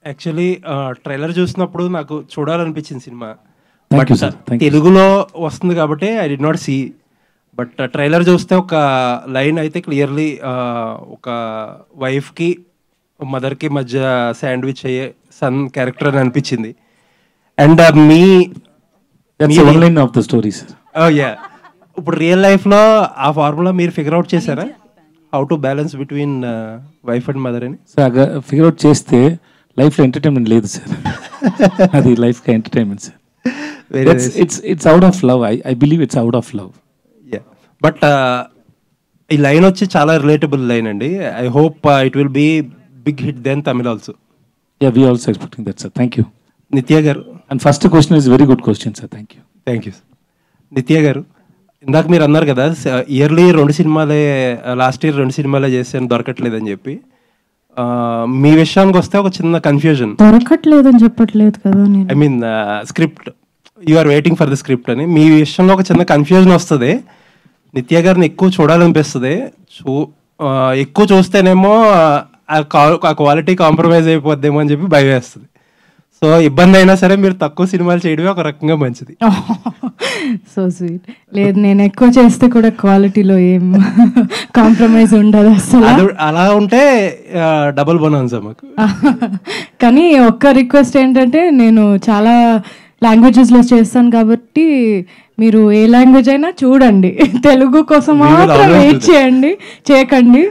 Actually trailer చూసినప్పుడు నాకు చూడాలనిపించింది సినిమా. Thank you sir. తెలుగులో వస్తుంది కాబట్టి I did not see. But trailer చూస్తే ఒక లైన్ అయితే క్లియర్లీ ఒక వైఫ్కి మదర్కి మధ్య శాండ్విచ్ అయ్యే సన్ క్యారెక్టర్ అని అనిపించింది. అండ్ మీ line of the story sir. Yeah, ఇప్పుడు రియల్ లైఫ్లో ఆ ఫార్ములా మీరు ఫిగర్ అవుట్ చేశారా? How to balance between wife and mother అని సార్ ఫిగర్ అవుట్ చేస్తే లైఫ్లో ఎంటర్టైన్మెంట్ లేదు సార్. అది లైఫ్కి entertainment sir. It's out of love. I believe it's out of love. Yeah, but ఈ లైన్ వచ్చి చాలా రిలేటబుల్ లైన్ అండి. I hope it will be big hit then Tamil also. Yeah, we also expecting that sir. Thank you. Nitya garu, and first question is very good question sir. Thank you. Thank you. Nitya garu, ఇందాక మీరు అన్నారు కదా yearly 2 సినిమాలే, last year 2 సినిమాలే చేశాను దొరకట్లేదని చెప్పి. మీ విషయానికి వస్తే ఒక చిన్న కన్ఫ్యూజన్. దొరకట్లేదని చెప్పట్లేదు కదా, I mean script, you are waiting for the script అని. మీ విషయంలో ఒక చిన్న కన్ఫ్యూజన్ వస్తుంది. నిత్య గారిని ఎక్కువ చూడాలనిపిస్తుంది. ఎక్కువ చూస్తేనేమో ఆ క్వాలిటీ కాంప్రమైజ్ అయిపోద్దేమో అని చెప్పి భయం వేస్తుంది. సో ఇబ్బంది అయినా సరే మీరు తక్కువ సినిమాలు చేయడమే ఒక రకంగా మంచిది. So sweet. లేదు, నేను ఎక్కువ చేస్తే కూడా క్వాలిటీలో ఏం కాంప్రమైజ్ ఉండదు అసలు. అలా ఉంటే డబుల్ బోనస్ మాకు. కానీ ఒక్క రిక్వెస్ట్ ఏంటంటే, నేను చాలా లాంగ్వేజెస్లో చేస్తాను కాబట్టి మీరు ఏ లాంగ్వేజ్ అయినా చూడండి, తెలుగు కోసం మాత్రం వెయిట్ చేయకండి.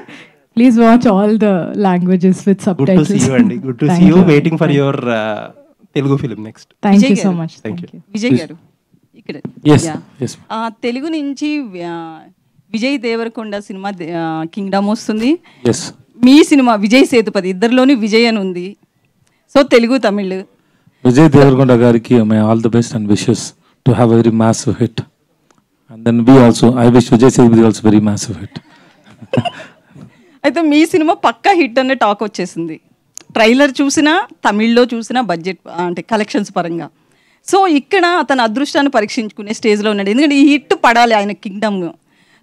Please watch all the languages with subtitles. Good to see you. Waiting for your Telugu film next. Thank you so much. Thank you. Vijay garu ఇక్కడ. Yes. తెలుగు నుంచి విజయ్ దేవరకొండ సినిమా కింగ్డమ్ వస్తుంది. Yes. మీ సినిమా విజయ్ సేతుపతి, ఇద్దరిలోని విజయ్ అని ఉంది. సో తెలుగు తమిళ్. విజయ్ దేవరకొండ గారికి my all the best and wishes to have very massive hit. And then we also I wish Vijay Sethupathi also very massive hit. అయితే మీ సినిమా పక్కా హిట్ అనే టాక్ వచ్చేసింది. ట్రైలర్ చూసినా, తమిళ్లో చూసినా, బడ్జెట్ అంటే కలెక్షన్స్ పరంగా. సో ఇక్కడ అతని అదృష్టాన్ని పరీక్షించుకునే స్టేజ్లో ఉన్నాడు. ఎందుకంటే ఈ హిట్ పడాలి ఆయన కింగ్డమ్.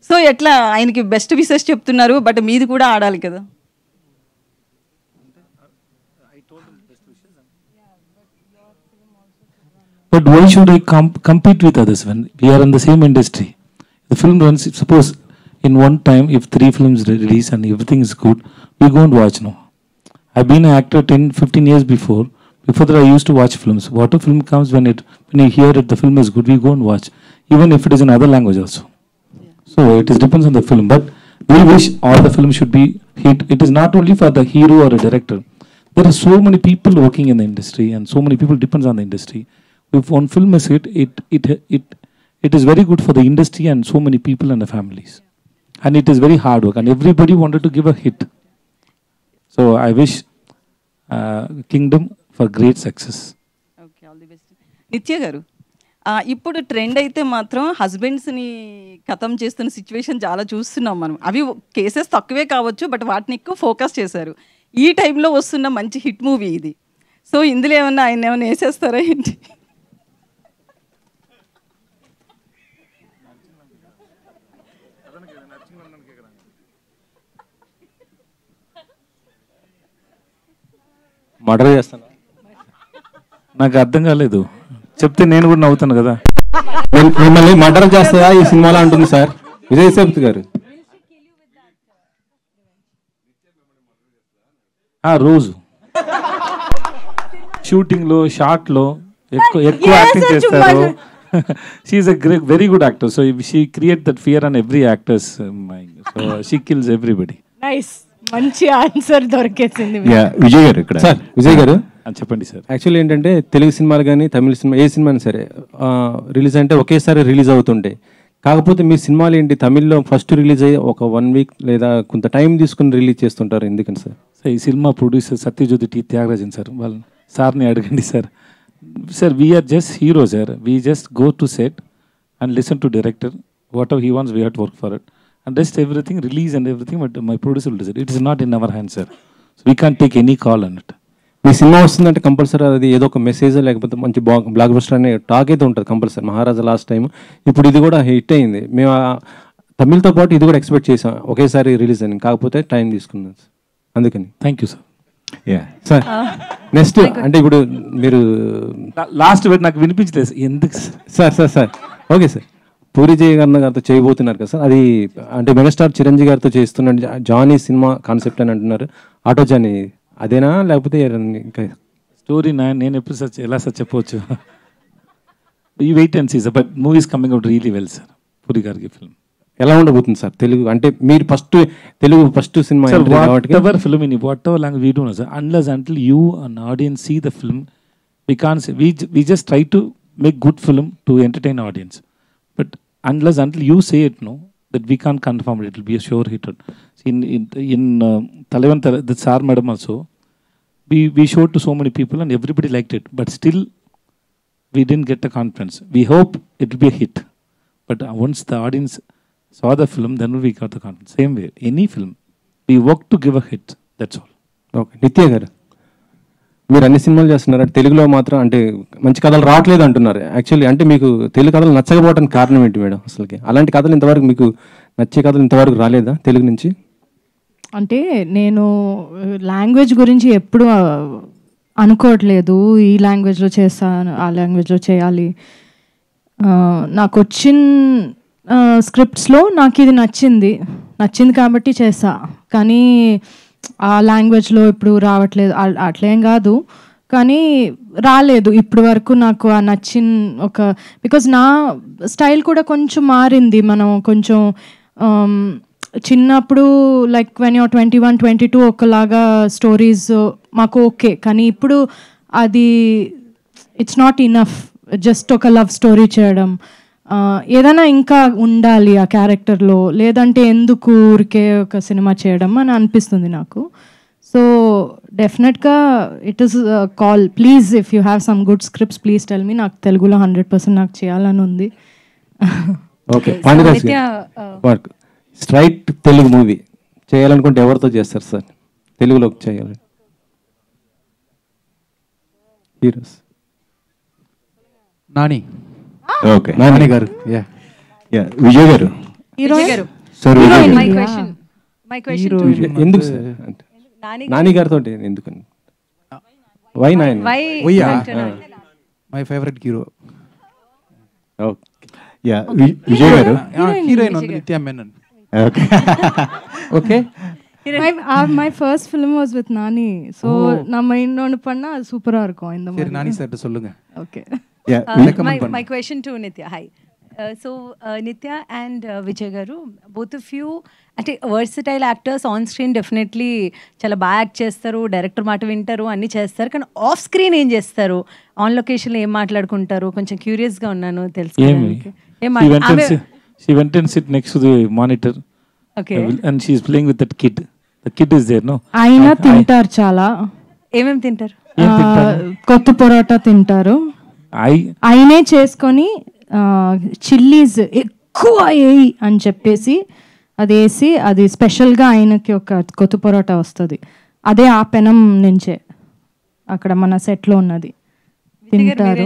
సో ఎట్లా ఆయనకి బెస్ట్ విషెస్ చెప్తున్నారు, బట్ మీది కూడా ఆడాలి కదా. But why should I compete with others when we are in the same industry? The film runs, suppose in one time, if 3 films release and everything is good, we go and watch now. I've been an actor 10-15 years before. Before that, I used to watch films. What a film comes when you hear it, the film is good, we go and watch, even if it is in other language also. So it depends on the film. But we wish all the films should be hit. It is not only for the hero or a director. There are so many people working in the industry, and so many people depends on the industry. If one film is hit, it is very good for the industry and so many people and the families. And it is very hard work, and everybody wanted to give a hit. So I wish Kingdom for great success. Okay, all the best. నిత్య గారు, ఇప్పుడు trend అయితే మాత్రం హస్బెండ్స్ని ఖతం చేస్తున్న situation చాలా చూస్తున్నాం మనం. అవి కేసెస్ తక్కువే కావచ్చు, బట్ వాటిని ఎక్కువ ఫోకస్ చేశారు. ఈ టైంలో వస్తున్న మంచి హిట్ మూవీ ఇది. సో ఇందులో ఏమన్నా ఆయన ఏమైనా వేసేస్తారా ఏంటి? మర్డర్ చేస్తాను. నాకు అర్థం కాలేదు, చెప్తే నేను కూడా నవ్వుతాను కదా. మిమ్మల్ని మర్డర్ చేస్తుందా ఈ సినిమాలో అంటుంది సార్ విజయ్ సేతుపతి గారు. రోజు షూటింగ్ లో, షార్ట్ లో ఎక్కువ యాక్టింగ్ చేస్తారు. She is a very good actor. So she create that fear on every actors mind. So she kills everybody. Nice, మంచి ఆన్సర్ దొరికేసింది. విజయ్ గారు ఇక్కడ. సార్ విజయ్ గారు చెప్పండి సార్. యాక్చువల్లీ ఏంటంటే తెలుగు సినిమాలు కానీ తమిళ సినిమా ఏ సినిమా సరే రిలీజ్ అంటే ఒకేసారి రిలీజ్ అవుతుంటాయి. కాకపోతే మీ సినిమాలు ఏంటి తమిళ్లో ఫస్ట్ రిలీజ్ అయ్యి ఒక 1 వీక్ లేదా కొంత టైం తీసుకుని రిలీజ్ చేస్తుంటారు, ఎందుకని సార్? సార్ ఈ cinema producer Sathyajyothi T Thyagarajan sir, వాళ్ళ సార్ని అడగండి sir. Sir we are just hero sir. We just go to set and listen to director, whatever he wants we have to work for it. And rest everything, release and everything, but my producer will decide. It is not in our hands, sir. So we can't take any call on it. Me cinema వస్తుందంటే compulsory అది ఏదో ఒక message లేకపోతే మంచి block buster అనే talk అయితే ఉంటుంది compulsory. మహారాజా last time, ఇప్పుడు ఇది కూడా హిట్ అయింది. మేము తమిళ్తో పాటు ఇది కూడా ఎక్స్పెక్ట్ చేసాం ఒకేసారి రిలీజ్ అని, కాకపోతే టైం తీసుకున్నాం అందుకని. Thank you sir. Sir next అంటే ఇప్పుడు మీరు లాస్ట్ బట్ నాకు వినిపించలేదు ఎందుకు సార్ ఓకే సార్ పూరి జయకర్ణ గారితో చేయబోతున్నారు కదా సార్, అది అంటే మెగాస్టార్ చిరంజీవి గారితో చేస్తున్న జానీ సినిమా కాన్సెప్ట్ అని అంటున్నారు. ఆటో జానీ అదేనా లేకపోతే ఇంకా స్టోరీ నేను ఎప్పుడు ఎలా సార్ చెప్పవచ్చు. ఈ wait and see sir, but movies coming out really well sir. Puri గారికి ఫిల్మ్ ఎలా ఉండబోతుంది సార్? తెలుగు అంటే మీరు Telugu first cinema whatever film in whatever language we do know, sir, unless until you an audience see the film, we can't say, we just try to make good film to entertain audience, but unless until you say it, no, that we can't confirm it will be a sure hit. In Talavan the Sar madam also we showed to so many people and everybody liked it, but still we didn't get the confidence. We hope it will be a hit, but once the audience saw the film, then we got the confidence. Same way, any film, we work to give a hit. That's all. Okay. నిత్య గారు మీరు అన్ని సినిమాలు చేస్తున్నారు, తెలుగులో మాత్రం అంటే మంచి కథలు రావట్లేదు అంటున్నారు. యాక్చువల్లీ అంటే మీకు తెలుగు కథలు నచ్చకపోవడానికి కారణం ఏంటి మేడం? అసలుకి అలాంటి కథలు ఇంతవరకు మీకు నచ్చే కథలు ఇంతవరకు రాలేదా తెలుగు నుంచి? అంటే నేను లాంగ్వేజ్ గురించి ఎప్పుడు అనుకోవట్లేదు, ఈ లాంగ్వేజ్లో చేస్తాను ఆ లాంగ్వేజ్లో చేయాలి. నాకు వచ్చిన స్క్రిప్ట్స్లో నాకు ఇది నచ్చింది కాబట్టి చేసా, కానీ ఆ లాంగ్వేజ్లో ఇప్పుడు రావట్లేదు అట్లేం కాదు, కానీ రాలేదు ఇప్పుడు వరకు నాకు ఆ నచ్చిన ఒక, బికాజ్ నా స్టైల్ కూడా కొంచెం మారింది. మనం కొంచెం చిన్నప్పుడు లైక్ when you're 21, 22 ఒకలాగా స్టోరీస్ మాకు ఓకే, కానీ ఇప్పుడు అది ఇట్స్ నాట్ ఇనఫ్ జస్ట్ ఒక లవ్ స్టోరీ చేయడం. ఏదైనా ఇంకా ఉండాలి ఆ క్యారెక్టర్లో, లేదంటే ఎందుకు ఊరికే ఒక సినిమా చేయడం అని అనిపిస్తుంది నాకు. సో డెఫినెట్గా it is call, please if you have some good scripts please tell me. నాకు తెలుగులో 100% నాకు చేయాలని ఉంది. ఓకే. స్ట్రైట్ తెలుగు మూవీ చేయాలనుకుంటే ఎవరితో చేస్తారు సార్? తెలుగులో చేయాలి హీరోస్. నాని. ఓకే. నాని గారు. విజయ్ గారు. సార్ My question to ఎందుకు సార్ నాని గారితో ఎందుకని? Why Nani? My favourite hero. Okay. Vijay గారు. హీరోయిన్ ఉంది Nithya Menon. Okay. My first film was with Nani, so நம்ம இன்னொன்னு பண்ணா அது சூப்பரா இருக்கும் இந்த மாதிரி. சரி நானி சார் சொல்லுங்க. Okay. My question to Nitya. Hi. So Nitya and Vijay garu, both of you అంటే versatile actors. On screen definitely చాలా బాగా యాక్ట్ చేస్తారు, డైరెక్టర్ మాట వింటారు, అన్నీ చేస్తారు, కానీ ఆఫ్ స్క్రీన్ ఏం చేస్తారు? ఆన్ లొకేషన్లో ఏం మాట్లాడుకుంటారు? కొంచెం క్యూరియస్గా ఉన్నాను తెలుసుకోవడానికి. She went and sit next to the monitor. Okay. And she is playing with that kid. The kid is there, no? ఆయన తింటారు చాలా. ఏమేమి తింటారు? కొత్త పొరోటా తింటారు. ఆయనే చేసుకొని చిల్లీస్ ఎక్కువ వేయి అని చెప్పేసి అది వేసి, అది స్పెషల్గా ఆయనకి ఒక కొత్త పొరోటా వస్తుంది, అదే ఆ పెనం నుంచే అక్కడ మన సెట్లో ఉన్నది తింటారు.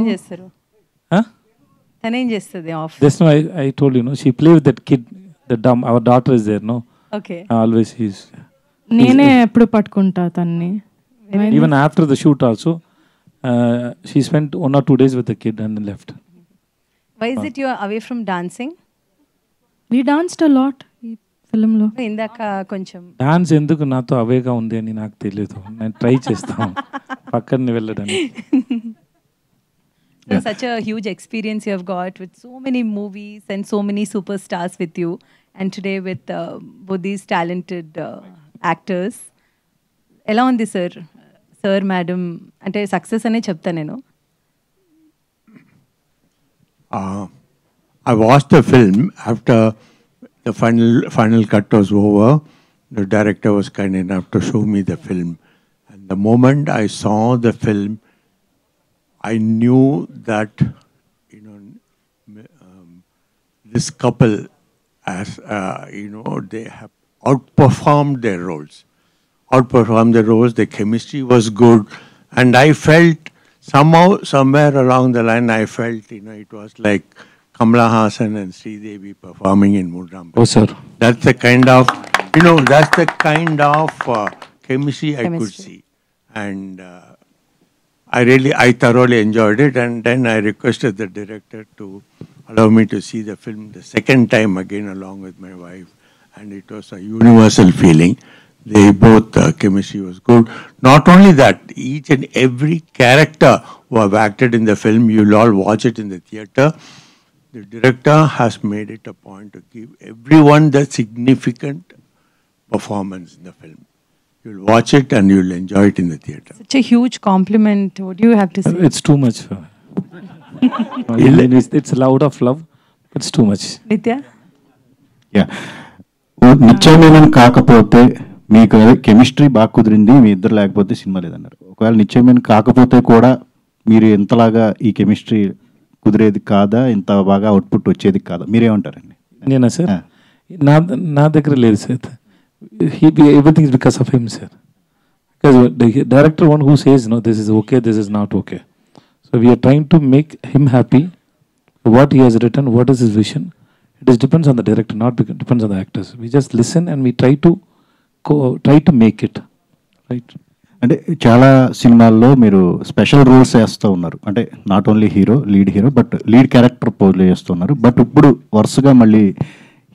తనేం చేస్తుంది of? Just now I told you, no, she play with that kid, our daughter is there, no? Okay. Always he is. నేనే ఎప్పుడు పట్టుకుంటా తన్ని. Even after the shoot also, she spent 1 or 2 days with the kid and then left. Why is it you are away from dancing? We danced a lot ఈ ఫిల్మ్లో. ఇందాక కొంచెం dance ఎందుకు నాతో అవేగా ఉంది అని నాకు తెలియదు, నేను ట్రై చేస్తాను పక్కన వెళ్ళడానికి. So such a huge experience you have got with so many movies and so many superstars with you, and today with both these talented actors. ఎలా ఉంది సార్ మేడం? అంటే సక్సెస్ అనే చెప్తా నేను. I watched the film after the final cut was over. The director was kind enough to show me the film, and the moment I saw the film, I knew that this couple, as they have outperformed their roles. The chemistry was good, and I felt somewhere along the line, I felt it was like Kamala Hassan and Sridevi performing in Mudram. Oh sir, that's the kind of chemistry I could see. And I thoroughly enjoyed it, and then I requested the director to allow me to see the film the second time again along with my wife, and it was a universal feeling. They both, chemistry was good. Not only that, each and every character who have acted in the film, you'll all watch it in the theater. The director has made it a point to give everyone the significant performance in the film. You'll watch it and you'll enjoy it in the theater. Such a huge compliment. What do you have to say? It's too much. It's loud of love. It's too much. Nitya? Yeah నిశ్చయమేనం కాకపోతే మీకు chemistry బాగా కుదిరింది, మీ ఇద్దరు లేకపోతే cinema లేదన్నారు. ఒకవేళ నిశ్చయమేనం కాకపోతే కూడా మీరు ఎంతలాగా ఈ కెమిస్ట్రీ కుదిరేది కాదా, ఇంత బాగా అవుట్పుట్ వచ్చేది కాదా, మీరేమంటారండి? నేనా సార్? నా దగ్గర లేదు sir. Everything is because of him, sir. Because the director one who says, no, this is okay, this is not okay. So we are trying to make him happy. What he has written, what is his vision? It depends on the director, not depends on the actors. We just listen and we try to make it. Right? అంటే చాలా సినిమాల్లో మీరు special roles వేస్తూ ఉన్నారు. అంటే not only lead hero but lead character play చేస్తున్నారు. But ఇప్పుడు వరుసగా మళ్ళీ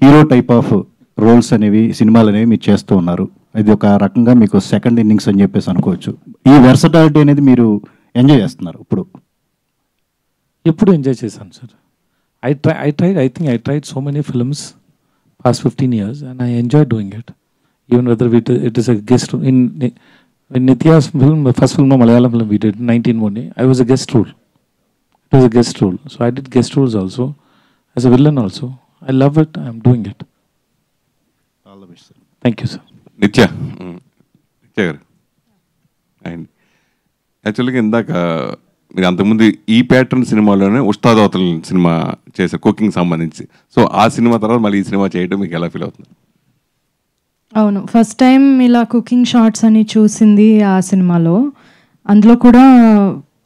హీరో టైప్ ఆఫ్ రోల్స్ అనేవి, సినిమాలు అనేవి మీరు చేస్తూ ఉన్నారు. ఇది ఒక రకంగా మీకు సెకండ్ ఇన్నింగ్స్ అని చెప్పేసి అనుకోవచ్చు. ఈ వెర్సటాలిటీ అనేది మీరు ఎంజాయ్ చేస్తున్నారు ఇప్పుడు? ఎప్పుడు ఎంజాయ్ చేశాను sir. I think I tried so many films past 15 years and I enjoy doing it. Even whether it is a guest role. In Nitya's film, first film, Malayalam film we did, 19 I was a guest role. It was a guest role. So I did guest roles also, as a villain also. I love it, I am doing it. All the best, sir. Thank you, sir. నిత్య garu, and యాక్చువల్గా ఇందాక మీరు అంతకుముందు ఈ pattern సినిమాలోనే ఉస్తాద్ అవతల cinema చేశారు cooking సంబంధించి. సో ఆ సినిమా తర్వాత మళ్ళీ ఈ సినిమా చేయడం మీకు ఎలా ఫీల్ అవుతుంది? అవును, ఫస్ట్ టైం ఇలా కుకింగ్ షార్ట్స్ అని చూసింది ఆ సినిమాలో. అందులో కూడా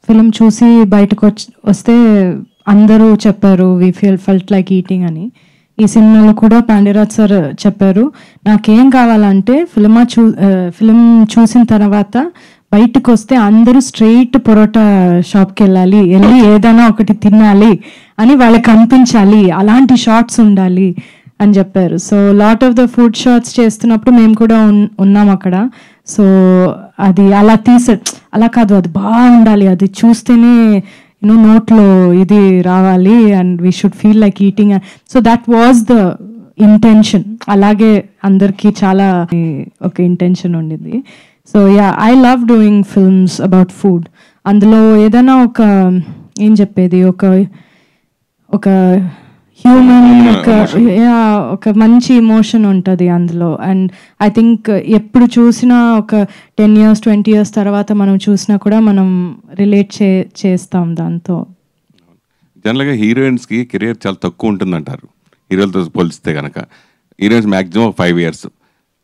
ఫిలిం చూసి బయటకు వస్తే అందరూ చెప్పారు వి ఫెల్ట్ లైక్ ఈటింగ్ అని. ఈ సినిమాలో కూడా పాండ్యరాజ్ సార్ చెప్పారు, నాకేం కావాలంటే ఫిలిం చూసిన తర్వాత బయటకు వస్తే అందరూ స్ట్రెయిట్ పొరోటా షాప్కి వెళ్ళి ఏదైనా ఒకటి తినాలి అని వాళ్ళకి అనిపించాలి, అలాంటి షార్ట్స్ ఉండాలి అని చెప్పారు. So lot of the food shorts చేస్తున్నప్పుడు మేము కూడా ఉన్నాం అక్కడ. సో అది అలా కాదు, అది బాగుండాలి, అది చూస్తేనే నోట్లో ఇది రావాలి and we should feel like eating. So that was the intention. అలాగే అందరికీ చాలా ఒక ఇంటెన్షన్ ఉండింది. So yeah, I love doing films about food. అందులో ఏదైనా ఏం చెప్పేది, ఒక హ్యూమన్ ఒక మంచి ఇమోషన్ ఉంటుంది అందులో. అండ్ ఐ థింక్ ఎప్పుడు చూసినా ఒక 10 years 20 years తర్వాత మనం చూసినా కూడా మనం రిలేట్ చేస్తాం దాంతో. జనరల్గా హీరోయిన్స్కి కెరియర్ చాలా తక్కువ ఉంటుందంటారు హీరోలతో పోలిస్తే కనుక. Heroines maximum 5 years.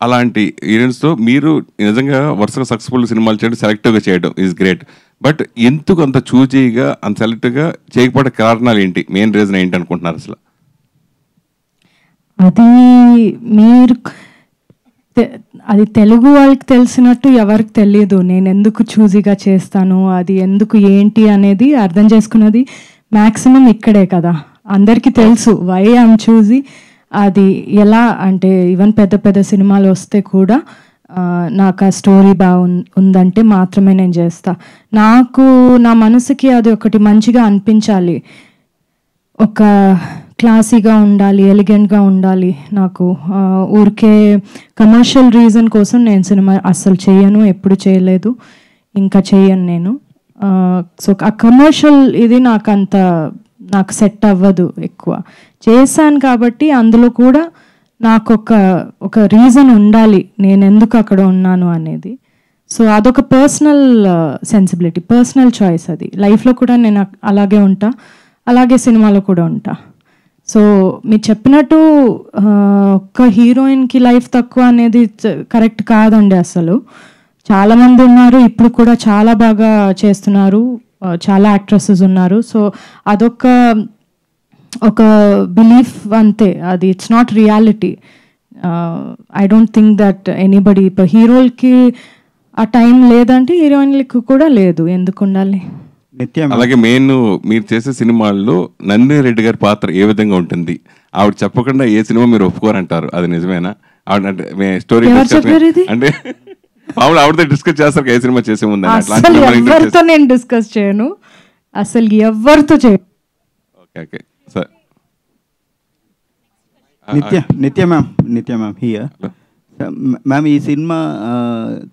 అలాంటి హీరోయిన్స్తో మీరు నిజంగా వరుసగా సక్సెస్ఫుల్ సినిమాలు చేయడం, సెలెక్టివ్గా చేయడం ఈజ్ గ్రేట్. బట్ ఎందుకు అంత చూజీగా అంత సెలెక్టివ్గా చేయకపోవడం కారణాలు ఏంటి? మెయిన్ రీజన్ ఏంటి అనుకుంటున్నారు అసలు? అది తెలుగు వాళ్ళకి తెలిసినట్టు ఎవరికి తెలియదు నేను ఎందుకు చూజీగా చేస్తాను, అది ఎందుకు ఏంటి అనేది అర్థం చేసుకున్నది మ్యాక్సిమం ఇక్కడే కదా. అందరికీ తెలుసు వై ఐఎమ్ చూజీ. అది ఎలా అంటే ఈవెన్ పెద్ద పెద్ద సినిమాలు వస్తే కూడా నాకు ఆ స్టోరీ ఉందంటే మాత్రమే నేను చేస్తా. నాకు నా మనసుకి అది ఒకటి మంచిగా అనిపించాలి, ఒక క్లాసీగా ఉండాలి, ఎలిగెంట్గా ఉండాలి. నాకు ఊరికే కమర్షియల్ రీజన్ కోసం నేను సినిమా అస్సలు చేయను, ఎప్పుడు చేయలేదు, ఇంకా చేయను నేను. సో ఆ కమర్షియల్ ఇది నాకు సెట్ అవ్వదు ఎక్కువ. చేశాను కాబట్టి అందులో కూడా నాకు ఒక రీజన్ ఉండాలి నేను ఎందుకు అక్కడ ఉన్నాను అనేది. సో అదొక పర్సనల్ సెన్సిబిలిటీ, పర్సనల్ చాయిస్. అది లైఫ్లో కూడా నేను అలాగే ఉంటా, అలాగే సినిమాలో కూడా ఉంటా. సో మీరు చెప్పినట్టు ఒక్క హీరోయిన్కి లైఫ్ తక్కువ అనేది కరెక్ట్ కాదండి అసలు. చాలామంది ఉన్నారు, ఇప్పుడు కూడా చాలా బాగా చేస్తున్నారు, చాలా యాక్ట్రెసెస్ ఉన్నారు. సో ఒక బిలీఫ్ అంతే, అది it's not reality. I don't think that anybody. ఇప్పుడు హీరోలకి ఆ టైం లేదంటే హీరోయిన్లకు కూడా లేదు, ఎందుకు ఉండాలి? అలాగే మెయిన్ మీరు చేసే సినిమాల్లో నందిని రెడ్డి గారి పాత్ర ఏ విధంగా ఉంటుంది? ఆవిడ చెప్పకుండా ఏ సినిమా మీరు ఒప్పుకోరంటారు, అది నిజమేనా? ఆవిడ అంటే స్టోరీ అంటే మామూలు ఆవిడతో డిస్కస్ చేస్తారు ఏ సినిమా చేసే ముందు? అసలు ఎవరితో నేను డిస్కస్ చేయను, అసలు ఎవరితో చేయను. Okay okay sir. నిత్య మ్యామ్ హియర్. మ్యామ్, ఈ సినిమా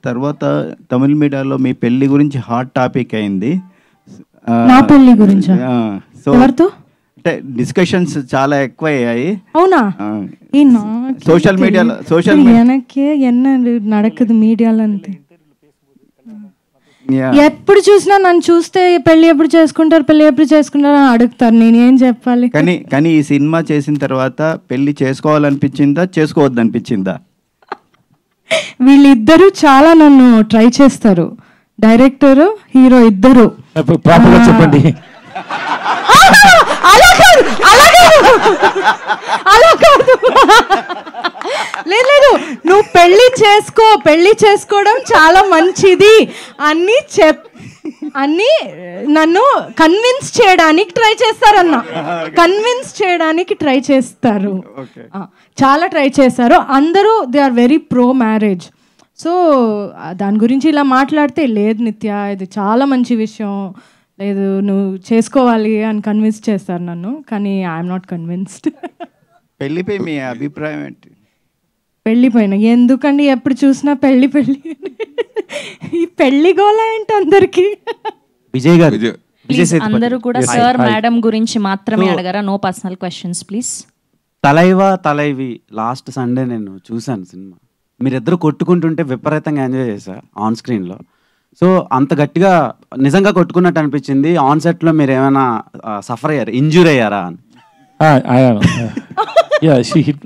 తర్వాత తమిళ మీడియాలో మీ పెళ్లి గురించి హాట్ టాపిక్ అయింది. నా పెళ్లి గురించా? సో అంటే డిస్కషన్స్ చాలా ఎక్కువ అయ్యాయి. అవునా? సోషల్ మీడియాలో ఎనకే ఎన్న నడకదు మీడియాలో అంతే. ఎప్పుడు చూసినా నన్ను చూస్తే పెళ్లి ఎప్పుడు చేసుకుంటారు అని అడుగుతారు, నేను ఏం చెప్పాలి? కానీ ఈ సినిమా చేసిన తర్వాత పెళ్లి చేసుకోవాలనిపించిందా, చేసుకోవద్దనిపించిందా? వీళ్ళిద్దరూ చాలా నన్ను ట్రై చేస్తారు, డైరెక్టర్ హీరో ఇద్దరు. చెప్పండి. లేదు, నువ్వు పెళ్లి చేసుకోవడం చాలా మంచిది అని నన్ను కన్విన్స్ చేయడానికి ట్రై చేస్తారు. చాలా ట్రై చేస్తారు అందరూ. They are very pro marriage. So దాని గురించి ఇలా మాట్లాడితే, లేదు నిత్య ఇది చాలా మంచి విషయం, లేదు నువ్వు చేసుకోవాలి అని కన్విన్స్ చేస్తారు నన్ను, కానీ ఐఎమ్ నాట్ కన్విన్స్డ్. పెళ్లిపై మీ అభిప్రాయం ఏంటి? పెళ్ళిపోయినా ఎందుకండి, ఎప్పుడు చూసినా పెళ్ళి ఈ పెళ్లి గోళ ఏంటి అందరికి? విజయ్ గారు, అందరూ కూడా సార్ మేడం గురించి మాత్రమే అడగరా, no personal questions please. Thalaivi last Sunday నేను చూశాను సినిమా. మీరిద్దరు కొట్టుకుంటుంటే విపరీతంగా ఎంజాయ్ చేశా ఆన్ స్క్రీన్లో. సో అంత గట్టిగా నిజంగా కొట్టుకున్నట్టు అనిపించింది. ఆన్ సెట్లో మీరు ఏమైనా సఫర్ అయ్యారు, ఇంజూర్ అయ్యారా అని? Yeah, she hit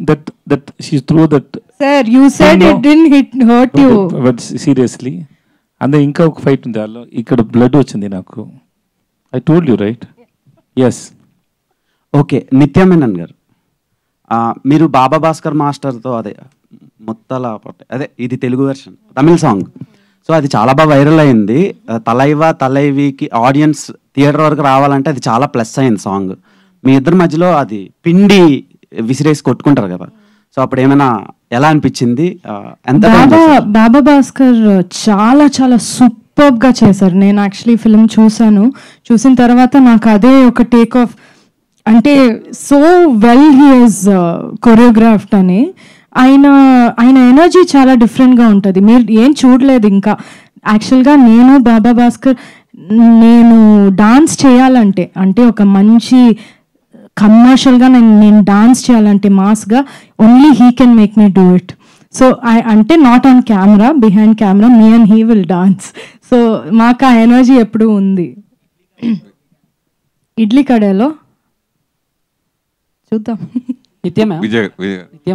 that she threw that. Sir, you said it didn't hurt you. But seriously, and then inka oka fight undi allo ikkada blood ochindi naku. I told you right? Yes. Okay, Nithya Menon garu, మీరు బాబా భాస్కర్ మాస్టర్తో అదే ముత్తల అదే ఇది Telugu version తమిళ song. So అది చాలా బాగా viral అయింది. తలైవికి audience theatre వరకు రావాలంటే అది చాలా ప్లస్ అయింది సాంగ్. మీ ఇద్దరి మధ్యలో అది పిండి విసిరేసి కొట్టుకుంటారు కదా, సో అప్పుడు ఏమైనా ఎలా అనిపించింది? బాబా భాస్కర్ చాలా చాలా సూపర్గా చేశారు. నేను యాక్చువల్లీ ఫిల్మ్ చూసిన తర్వాత నాకు అదే ఒక టేక్ ఆఫ్, అంటే so well he is choreographed అని. ఆయన ఎనర్జీ చాలా డిఫరెంట్గా ఉంటుంది. మీరు ఏం చూడలేదు ఇంకా. యాక్చువల్గా నేను బాబా భాస్కర్ నేను డాన్స్ చేయాలంటే, అంటే ఒక మంచి కమర్షియల్గా నేను డాన్స్ చేయాలంటే మాస్గా, only he can make me do it. So అంటే not on camera, behind camera me and he will dance. So మాకు ఆ ఎనర్జీ ఎప్పుడూ ఉంది. ఇడ్లీ కడాలో చూద్దాం. Nithya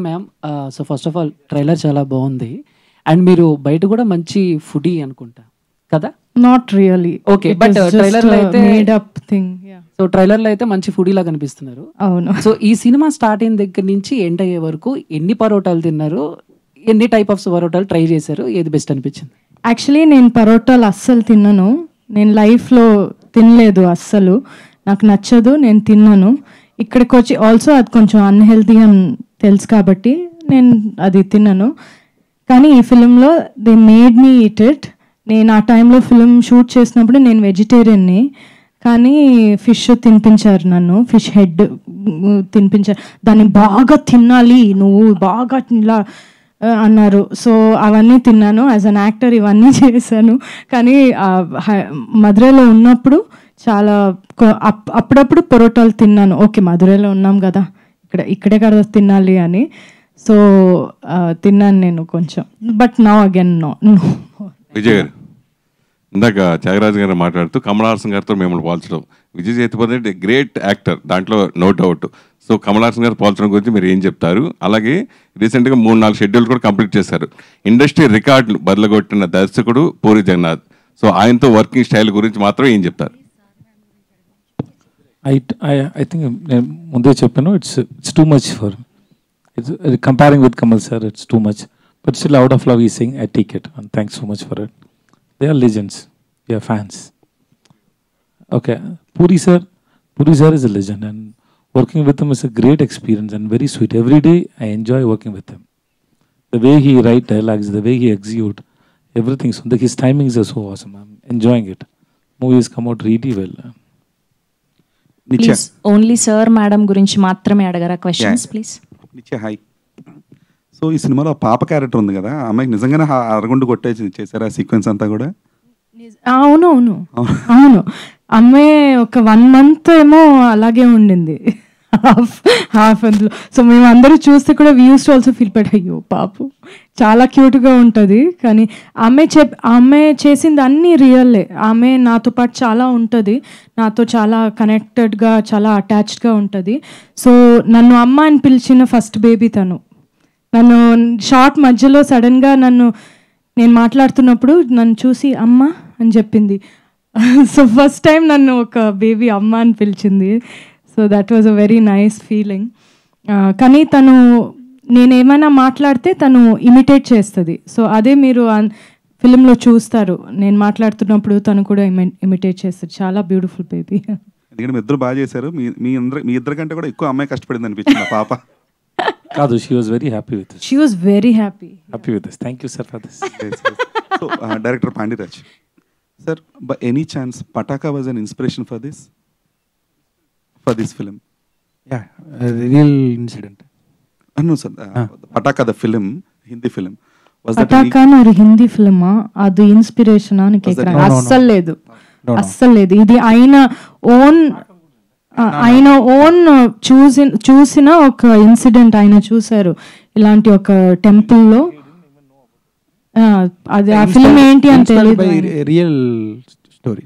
ma'am, so first of all trailer చాలా బాగుంది. అండ్ మీరు బయట కూడా మంచి ఫుడీ అనుకుంటా కదా? Not really. ఓకే, బట్ ట్రైలర్లో అయితే మేడ్ అప్ థింగ్. సో ట్రైలర్లో అయితే మంచి ఫుడీ లాగా కనిపిస్తున్నారు. అవును. సో ఈ సినిమా స్టార్ట్ అయిన దగ్గర నుంచి ఎండ్ అయ్యే వరకు ఎన్ని పరోటాలు తిన్నారు, ఎన్ని టైప్ ఆఫ్ పరోటాలు ట్రై చేశారు, ఏది బెస్ట్ అనిపించింది? యాక్చువల్లీ నేను పరోటాలు అస్సలు తిన్నాను. నేను లైఫ్లో తినలేదు అస్సలు, నాకు నచ్చదు, నేను తిన్నాను. ఇక్కడికి వచ్చి ఆల్సో అది కొంచెం అన్హెల్తీ అని తెలుసు కాబట్టి నేను అది తిన్నాను. కానీ ఈ ఫిలింలో they made me eat it. నేను ఆ టైంలో ఫిలిం షూట్ చేసినప్పుడు నేను వెజిటేరియన్ని, కానీ ఫిష్ తినిపించారు నన్ను, ఫిష్ హెడ్ తినిపించారు. దాన్ని బాగా తినాలి నువ్వు, బాగా ఇలా అన్నారు. సో అవన్నీ తిన్నాను. యాజ్ అన్ యాక్టర్ ఇవన్నీ చేశాను. కానీ మధురైలో ఉన్నప్పుడు చాలా అప్పుడప్పుడు పరోటాలు తిన్నాను. ఓకే, మధురైలో ఉన్నాం కదా, ఇక్కడే కదా తినాలి అని. సో తిన్నాను నేను కొంచెం, but now again no. Vijay గారు, ఇందాక త్యాగరాజు గారు మాట్లాడుతూ కమల్ హాసన్ గారితో మిమ్మల్ని పోల్చడం, విజయ్ సేతుపతి గ్రేట్ యాక్టర్, దాంట్లో no doubt. So Kamal Haasan గారు పోల్చడం గురించి మీరు ఏం చెప్తారు? అలాగే రీసెంట్గా 3-4 షెడ్యూల్ కూడా కంప్లీట్ చేశారు. ఇండస్ట్రీ రికార్డులు బదలగొట్టిన దర్శకుడు పూరి జగన్నాథ్. సో ఆయనతో వర్కింగ్ స్టైల్ గురించి మాత్రం ఏం చెప్తారు? I think నేను ముందే చెప్పాను, it's too much for comparing with Kamal sir, it's too much. But still, out of love, he's saying, I take it. And thanks so much for it. They are legends. We are fans. Okay, Puri sir is a legend, and working with him is a great experience and very sweet. Every day I enjoy working with him. The way he write dialogues, the way he execute, everything. So his timings are so awesome. I'm enjoying it. Movies come out really well. Please only sir madam గురించి మాత్రమే అడగరా questions please. నిత్య hi. So ఈ సినిమాలో పాప character ఉంది కదా, అమ్మాయికి నిజంగానే అరగుండు కొట్టేసి చేశారా సీక్వెన్స్ అంతా కూడా? అవును అమ్మాయి ఒక 1 month ఏమో అలాగే ఉండింది, హాఫ్ అందులో. సో మేము అందరూ చూస్తే కూడా we use to also feel but అయ్యో పాపు చాలా క్యూట్గా ఉంటుంది. కానీ ఆమె చేసింది అన్నీ రియల్లే. ఆమె నాతో పాటు చాలా ఉంటుంది, నాతో చాలా కనెక్టెడ్గా చాలా అటాచ్డ్గా ఉంటుంది. సో నన్ను అమ్మ అని పిలిచిన ఫస్ట్ బేబీ తను. నన్ను షార్ట్ మధ్యలో సడన్గా నేను మాట్లాడుతున్నప్పుడు నన్ను చూసి అమ్మ అని చెప్పింది. సో ఫస్ట్ టైం నన్ను ఒక బేబీ అమ్మ అని పిలిచింది. So that was a very nice feeling. కానీ తను నేనేమైనా మాట్లాడితే తను ఇమిటేట్ చేస్తుంది. సో అదే మీరు ఫిలింలో చూస్తారు, నేను మాట్లాడుతున్నప్పుడు తను కూడా ఇమిటేట్ చేస్తుంది. చాలా బ్యూటిఫుల్ బేబీ. ఎందుకంటే మీ ఇద్దరు బాగా చేశారు. మీ ఇద్దరు కంటే కూడా ఎక్కువ అమ్మాయి కష్టపడింది అనిపించింది పాప. Kadu, she was very happy with this. She was very happy. Happy with this. Thank you, sir, for this. Yes. So, Director Pandiraj, sir, by any chance, Pataka was an inspiration for this film? Yeah, real incident. No, sir. Pataka, the film, Hindi film. Was Pataka or Hindi film? Adu inspiration ani kekra. Assal ledu. Assal ledu. Idi ఆయన own చూసిన ఒక incident ఆయన చూశారు ఇలాంటి ఒక టెంపుల్లో. అది ఆ ఫిల్మ్ ఏంటి అని తెలియదు. Real story.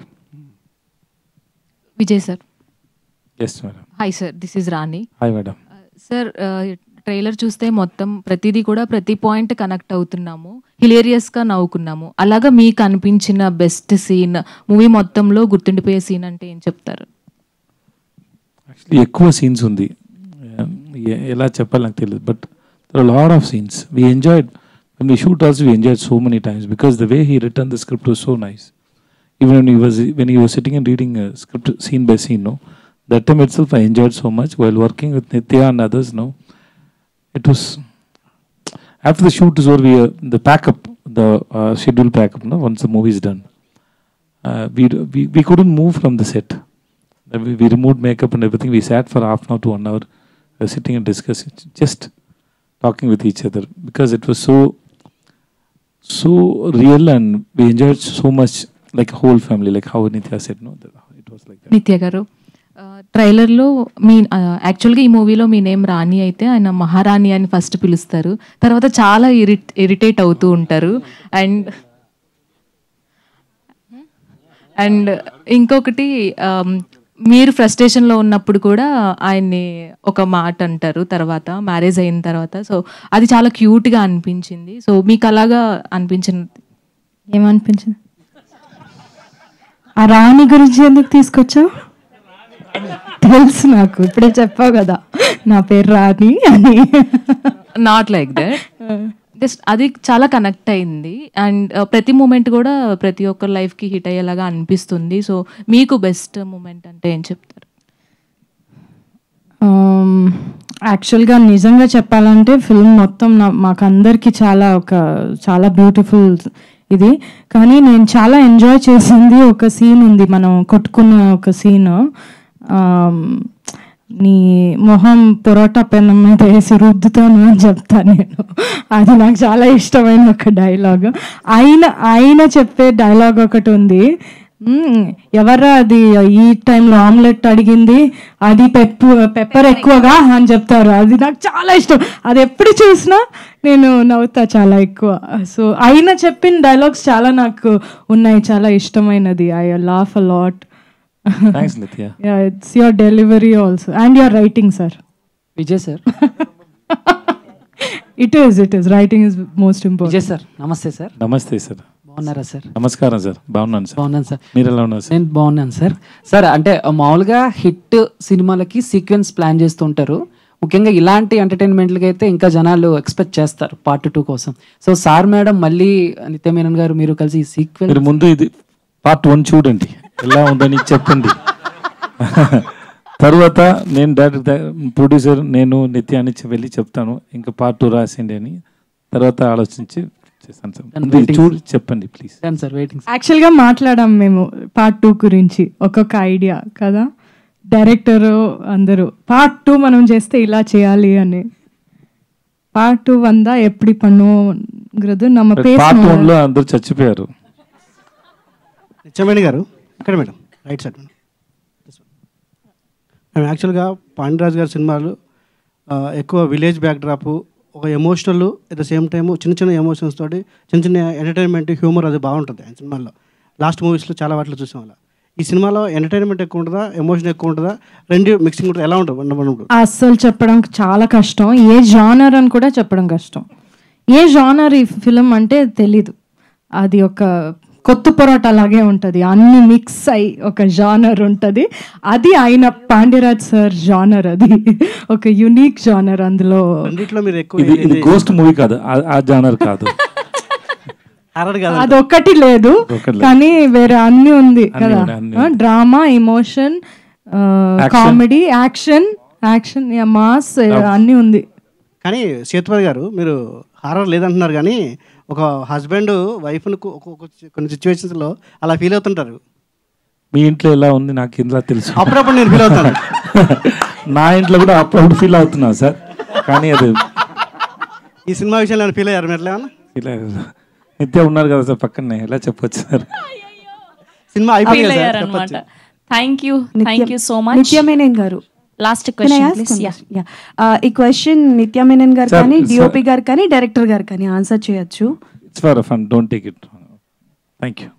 Vijay sir. Yes madam. Hi sir, this is Rani. Hi madam. Sir, trailer చూస్తే మొత్తం ప్రతిదీ కూడా ప్రతి పాయింట్ కనెక్ట్ అవుతున్నాము, హిలేరియస్గా నవ్వుకున్నాము. అలాగా మీకు అనిపించిన బెస్ట్ సీన్, మూవీ మొత్తంలో గుర్తుండిపోయే సీన్ అంటే ఏం చెప్తారు? యాక్చువల్లీ ఎక్కువ సీన్స్ ఉంది, ఎలా చెప్పాలి నాకు తెలియదు. But there are lot of scenes we enjoyed. When we shoot also we enjoyed so many times because the way he written the script was so nice. Even when he was sitting and reading script scene by scene, no, that time itself I enjoyed so much while working with Nitya and others. No, it was after the shoot is over, the pack-up, the schedule pack-up, no, once the movie is done, we couldn't move from the set. We removed makeup and everything. We sat for half an hour to 1 hour, sitting and discussing, just talking with each other, because it was so real and we enjoyed so much, like a whole family, like how Nitya said. No, it was like that. నిత్య గారు, ట్రైలర్లో మీ యాక్చువల్గా ఈ మూవీలో మీ name రాణి అయితే ఆయన మహారాణి అని ఫస్ట్ పిలుస్తారు, తర్వాత చాలా ఇరిటేట్ అవుతూ ఉంటారు. అండ్ ఇంకొకటి, మీరు ఫ్రస్ట్రేషన్లో ఉన్నప్పుడు కూడా ఆయన్ని ఒక మాట అంటారు తర్వాత మ్యారేజ్ అయిన తర్వాత. సో అది చాలా క్యూట్గా అనిపించింది. సో మీకు అలాగా అనిపించింది? ఏమనిపించింది? ఆ రాణి గురించి ఎందుకు తీసుకొచ్చావు? తెలుసు నాకు, ఇప్పుడే చెప్పావు కదా నా పేరు రాణి అని. నాట్ లైక్ దట్, జస్ట్ అది చాలా కనెక్ట్ అయింది. అండ్ ప్రతి మూమెంట్ కూడా ప్రతి ఒక్కరి లైఫ్కి హిట్ అయ్యేలాగా అనిపిస్తుంది. సో మీకు బెస్ట్ మూమెంట్ అంటే ఏం చెప్తారు? యాక్చువల్గా నిజంగా చెప్పాలంటే ఫిల్మ్ మొత్తం మాకందరికి చాలా బ్యూటిఫుల్ ఇది. కానీ నేను చాలా ఎంజాయ్ చేసింది ఒక సీన్ ఉంది, మనం కొట్టుకున్న ఒక సీన్. నీ మొహం పొరోటా పెనం మీద వేసి రుద్దుతాను అని చెప్తాను నేను. అది నాకు చాలా ఇష్టమైన ఒక డైలాగ్. ఆయన చెప్పే డైలాగ్ ఒకటి ఉంది, ఎవరా అది ఈ టైంలో ఆమ్లెట్ అడిగింది, అది పెప్పర్ ఎక్కువగా అని చెప్తారు. అది నాకు చాలా ఇష్టం, అది ఎప్పుడు చూసినా నేను నవ్వుతా చాలా ఎక్కువ. సో ఆయన చెప్పిన డైలాగ్స్ చాలా నాకు ఉన్నాయి, చాలా ఇష్టమైనది. I laugh a lot. Thanks, Nitya. Yeah, it's your delivery also and your writing, sir. Vijay sir. It is. Writing is most important. Vijay sir, namaste sir. Namaste sir. బాగున్నారా sir? నమస్కారం sir. బాగున్నాను sir. మీరు ఎలా ఉన్నారు sir? నేను బాగున్నాను sir. Sir అంటే మామూలుగా హిట్ సినిమాలకి సీక్వెన్స్ ప్లాన్ చేస్తుంటారు, ముఖ్యంగా ఇలాంటి ఎంటర్టైన్మెంట్లకి అయితే ఇంకా జనాలు ఎక్స్పెక్ట్ చేస్తారు పార్ట్ 2 కోసం. సో సార్ మేడం మళ్ళీ నిత్య మీనన్ గారు మీరు కలిసి ఈ సీక్వెన్స్ మీరు ముందు ఇది పార్ట్ 1 చూడండి, ఎలా ఉందని చెప్పండి. తర్వాత నేను డైరెక్టర్ ప్రొడ్యూసర్ నేను నిత్య అని వెళ్ళి చెప్తాను ఇంకా పార్ట్ 2 రాసిండి అని. తర్వాత ఆలోచించి చేస్తాను సార్. చూడు చెప్పండి ప్లీజ్. యాక్చువల్గా మాట్లాడాం మేము పార్ట్ 2 గురించి, ఒక్కొక్క ఐడియా కదా డైరెక్టర్ అందరూ పార్ట్ 2 మనం చేస్తే ఇలా చేయాలి అని. పార్ట్ 2 వందా ఎప్పుడు பண்ணுங்கிறது நம்ம పార్ట్ பேசணும். 1లో అందరూ చచ్చిపోయారు. నిత్యమేని గారు ఇక్కడ మేడం రైట్ సైడ్ మేడం. మేము యాక్చువల్గా పాండిరాజ్ గారి సినిమాలు ఎక్కువ విలేజ్ బ్యాక్డ్రాప్, ఒక emotional at the same time చిన్న చిన్న ఎమోషన్స్ తోటి చిన్న చిన్న ఎంటర్టైన్మెంట్ హ్యూమర్ అది బాగుంటుంది ఆయన సినిమాల్లో. లాస్ట్ మూవీస్లో చాలా వాటిలో చూసాం అలా. ఈ సినిమాలో ఎంటర్టైన్మెంట్ ఎక్కువ ఉంటుందా ఎమోషన్ ఎక్కువ ఉంటుందా రెండు మిక్సింగ్ ఉంటుంది, ఎలా ఉంటుంది? అస్సలు చెప్పడం చాలా కష్టం, ఏ జానర్ అని కూడా చెప్పడం కష్టం. ఏ జానర్ ఈ ఫిలిం అంటే తెలీదు, అది ఒక కొత్త పొరాట అలాగే ఉంటుంది, అన్ని మిక్స్ అయి ఒక జానర్ ఉంటుంది. అది ఆయన పాండ్యరాజ్ సార్ జానర్, అది ఒక యునిక్ జానర్. అందులో మీరు ఇది గోస్ట్ మూవీ కాదు, ఆ జానర్ కాదు, అదొక్కటి లేదు కానీ వేరే అన్ని ఉంది కదా, drama, emotion, comedy, action, mass అన్ని ఉంది. కానీ సేతుపతి గారు మీరు హారర్ లేదంటున్నారు కానీ ఒక హస్బెండ్ వైఫ్ను కొన్ని సిచ్యువేషన్స్లో అలా ఫీల్ అవుతుంటారు. మీ ఇంట్లో ఎలా ఉంది నాకు ఇంట్లో తెలుసు, అప్పుడప్పుడు నేను ఫీల్ అవుతాను. నా ఇంట్లో కూడా అప్పుడప్పుడు ఫీల్ అవుతున్నా సార్, కానీ అది ఈ సినిమా విషయంలో ఫీల్ అయ్యారు మీరు? ఎట్లా ఫీల్ అయ్యారు? నిత్య ఉన్నారు కదా సార్ పక్కనే, ఎలా చెప్పొచ్చు సార్? సినిమా అయిపోయింది. థ్యాంక్ యూ సో మచ్ నిత్య మేనన్ గారు. లాస్ట్ క్వశ్చన్ ఈ క్వశ్చన్ నిత్య మేనన్ గారు కానీ డిఓపి గారు కానీ డైరెక్టర్ గారు కానీ ఆన్సర్ చేయొచ్చు. It's for fun, don't take it. Thank you.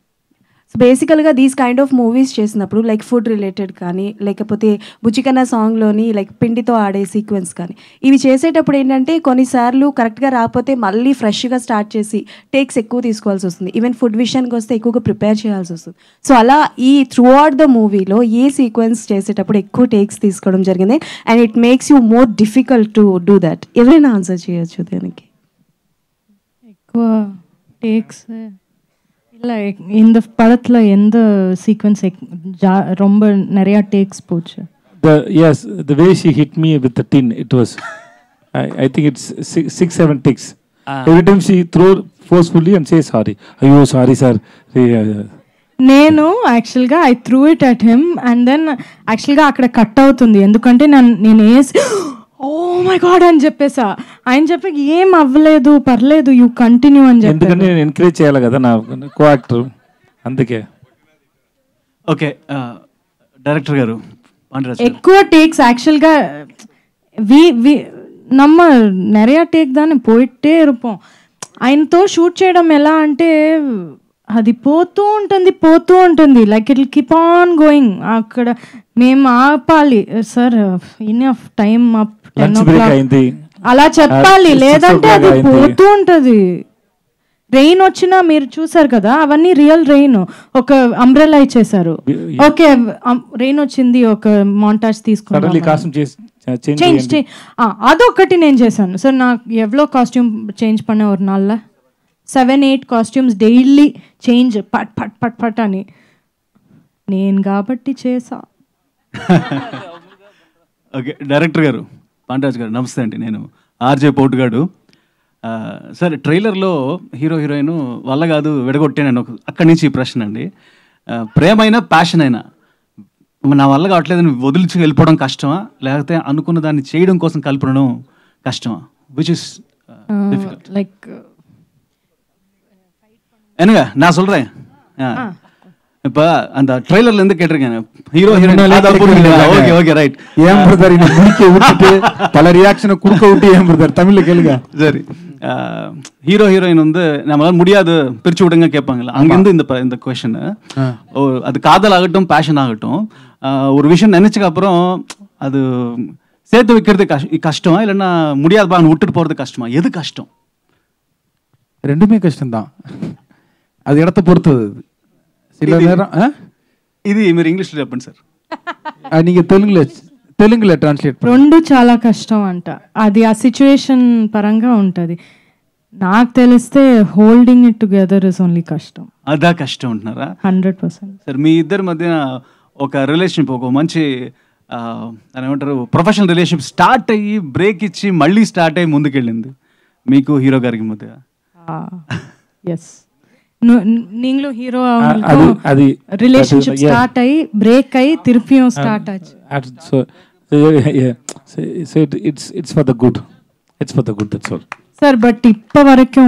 So బేసికల్గా దీస్ కైండ్ ఆఫ్ మూవీస్ చేసినప్పుడు లైక్ ఫుడ్ రిలేటెడ్ కానీ లేకపోతే బుచ్చికన్న సాంగ్లోని లైక్ పిండితో ఆడే సీక్వెన్స్ కానీ ఇవి చేసేటప్పుడు ఏంటంటే కొన్నిసార్లు కరెక్ట్గా రాకపోతే మళ్ళీ ఫ్రెష్గా స్టార్ట్ చేసి టేక్స్ ఎక్కువ తీసుకోవాల్సి వస్తుంది. ఈవెన్ ఫుడ్ విషయానికి వస్తే ఎక్కువగా ప్రిపేర్ చేయాల్సి వస్తుంది. సో అలా ఈ త్రూ అవుట్ ద మూవీలో ఏ సీక్వెన్స్ చేసేటప్పుడు ఎక్కువ టేక్స్ తీసుకోవడం జరిగింది and it makes you more difficult to do that? ఎవరైనా ఆన్సర్ చేయొచ్చు దానికి. ఎక్కువ టేక్స్ இல்லை இந்த படத்தில் எந்த சீக்வன்ஸ் ரொம்ப நிறையா டேக்ஸ் போச்சு? Yes, the way she hit me with the tin, it was I think it's 6-7 takes. Every time she throw forcefully and say sorry. Ayyo sorry sir. నేను యాక్చువల్గా I threw it at him and then యాక్చువల్గా అక్కడ cut అవుతుంది ఎందుకంటే నేను వేసి oh my God అని చెప్పేసా. ఆయన చెప్పి ఏం అవ్వలేదు పర్లేదు యూ కంటిన్యూ అని చెప్పి, ఎందుకంటే నేను ఎంకరేజ్ చేయాలి కదా నా కో యాక్టర్, అందుకే. ఓకే డైరెక్టర్ గారు ఎక్కువ టేక్స్ యాక్చువల్గా நம்ம நிறையா டேக் தானே போயிட்டே இருப்போம். ఆయనతో షూట్ చేయడం ఎలా అంటే అది పోతూ ఉంటుంది like it keep on going. అక్కడ మేము ఆపాలి sir enough time up 10 o'clock అలా చెప్పాలి, లేదంటే అది పోతూ ఉంటుంది. రెయిన్ వచ్చినా మీరు చూసారు కదా అవన్నీ రియల్ రెయిన్, ఒక అంబ్రెల్లా ఇచ్చేసారు. ఓకే రెయిన్ వచ్చింది ఒక మాంటాజ్ తీసుకున్నాం, అదొక్కటి నేను చేశాను సార్. నాకు ఎవ్వలో కాస్ట్యూమ్ చేంజ్ పన్న ఒక నాళ్ళ 7-8 కాస్ట్యూమ్స్ డైలీ చేంజ్ పట్ పట్ పట్ పట్ అని నేను కాబట్టి చేసా. ఓకే డైరెక్టర్ గారు పాండ్రాజ్ గారు నమస్తే అండి, నేను ఆర్జే పోటుగాడు. సార్ ట్రైలర్లో హీరో హీరోయిన్ వల్ల కాదు విడగొట్టాను అక్కడి నుంచి ఈ ప్రశ్న అండి. ప్రేమైనా ప్యాషన్ అయినా నా వల్ల కావట్లేదని వదిలిచి వెళ్ళిపోవడం కష్టమా లేకపోతే అనుకున్న దాన్ని చేయడం కోసం కలపడం కష్టమా? విచ్ ఇస్ లైక్ என்னங்க நான் சொல்றேன் இப்ப அந்த ட்ரெய்லர்ல இருந்து கேட்டிருக்கேன் hero heroine. Okay okay right. ஏன் பிரதர் இந்த முடிக்க விட்டுட்டு பல ரியாக்ஷனை குறுக்க விட்டு ஏன் பிரதர் தமிழ்ல கேளுங்க. சரி ஹீரோ ஹீரோயின் வந்து நம்மளால முடியாது பிரிச்சு விடுங்க கேட்பாங்கல்ல, அங்கிருந்து இந்த கொஸ்டின். அது காதல் ஆகட்டும் பேஷன் ஆகட்டும் ஒரு விஷயம் நினைச்சதுக்கு அப்புறம் அது சேர்த்து வைக்கிறது கஷ்டமா இல்லைன்னா முடியாதுப்பா விட்டுட்டு போறது கஷ்டமா? எது கஷ்டம்? ரெண்டுமே கஷ்டம்தான், அது இடத்த பொறுத்தது. சில நேரம் இது మీరు ఇంగ్లీష్లో చెప్పండి సార్. நீங்க தெலுங்குல తెలుగులో ట్రాన్స్లేట్ రెండు చాలా కష్టం అంట. అది ఆ సిచ్యువేషన్ పరంగా ఉంటుంది. నాకు తెలిస్తే holding it together is only కష్టం. అదా కష్టం ఉంటున్నారా? 100%. సార్ మీ ఇద్దరి మధ్య ఒక రిలేషన్షిప్, ఒక మంచి అని ఏమంటారు ప్రొఫెషనల్ రిలేషన్షిప్ స్టార్ట్ అయ్యి బ్రేక్ ఇచ్చి మళ్ళీ స్టార్ట్ అయ్యి ముందుకెళ్ళింది మీకు హీరో గారికి మధ్య. ఎస్, நீங்களும் ஹீரோ அது ரிலேஷன்ஷிப் ஸ்டார்ட் ஆகி பிரேக் ஆகி திருப்பியும் ஸ்டார்ட் ஆச்சு. So it's for the good. It's for the good, that's all. Sir but ఇప్పటి వరకు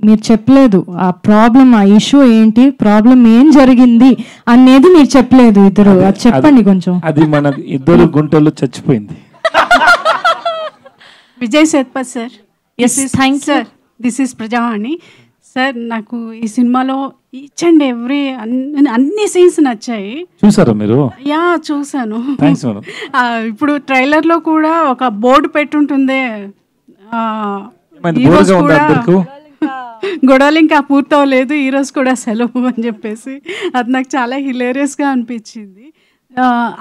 మీరు చెప్పలేదు ఆ ప్రాబ్లం, ఆ ఇష్యూ ఏంటి, ప్రాబ్లం ఏం జరిగింది అనేది మీరు చెప్పలేదు ఇద్దరు. అది చెప్పండి కొంచెం. అది మన ఇద్దరు గుంటల్లో చచ్చిపోయింది. Vijay Sethupathi sir. Yes thank sir. This is Prajavani sir. నాకు ఈ సినిమాలో ఈచ్ అండ్ ఎవ్రీ అన్ని సీన్స్ నచ్చాయి. చూసారా మీరు? యా చూసాను. Thanks madam. ఇప్పుడు ట్రైలర్లో కూడా ఒక బోర్డు పెట్టుంటుంది, గొడవలు ఇంకా పూర్తవలేదు, ఈరోజు కూడా సెలవు అని చెప్పేసి. అది నాకు చాలా హిలేరియస్గా అనిపించింది.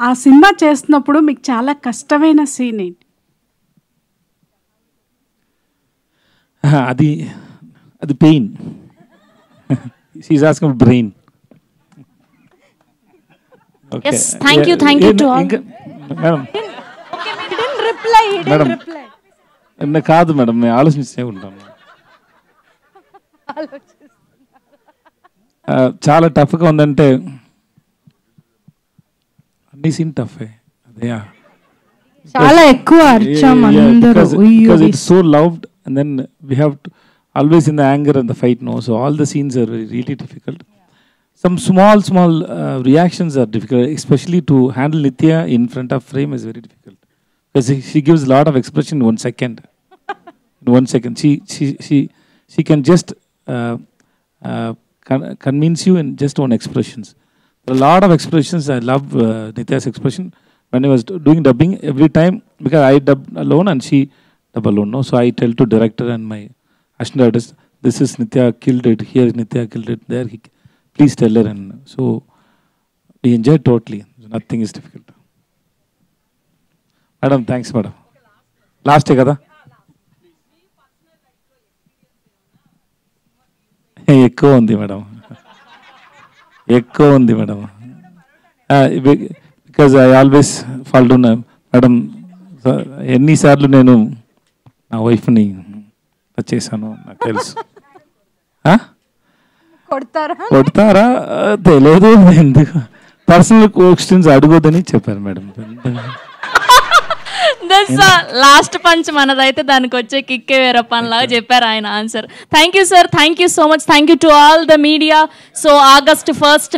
ఆ సినిమా చేస్తున్నప్పుడు మీకు చాలా కష్టమైన సీన్ ఏంటి? అది pain. She is asking brain. yes thank you to all. Madam madam కాదు మేడం, నేను ఆలోచిస్తూ ఉంటాను. చాలా టఫ్గా ఉందంటే అన్ని సీన్ టఫ్. అదే చాలా ఎక్కువ అర్చం అందరూ. because it's so loved and then we have to always in the anger and the fight, no, so all the scenes are really difficult. Some small reactions are difficult, especially to handle Nithya in front of frame is very difficult because she gives a lot of expression in 1 second. In 1 second she can just convince you in just one expressions. There are a lot of expressions. I love Nithya's expression when I was doing dubbing every time, because I dub alone and she dub alone, no, so I tell to director and my assistant artist, this is Nithya killed it, here Nithya killed it, there please tell her, and so we enjoy totally. Nothing is difficult. Madam, thanks madam. Last day kada ఎక్కువ ఉంది madam, ఎక్కువ ఉంది madam. Because I always fall down madam. ఎన్నిసార్లు నేను నా వైఫ్ని touch చేశాను నాకు తెలుసు. కొడతారా తెలియదు, ఎందుకు పర్సనల్ క్వశ్చన్స్ అడగొద్దని చెప్పారు మేడం. లాస్ట్ పంచ్ మనదైతే దానికి వచ్చే కిక్కే వేరే పనిలాగా చెప్పారు ఆయన answer. Thank you sir, thank you so much, thank you to all the media. So August 1st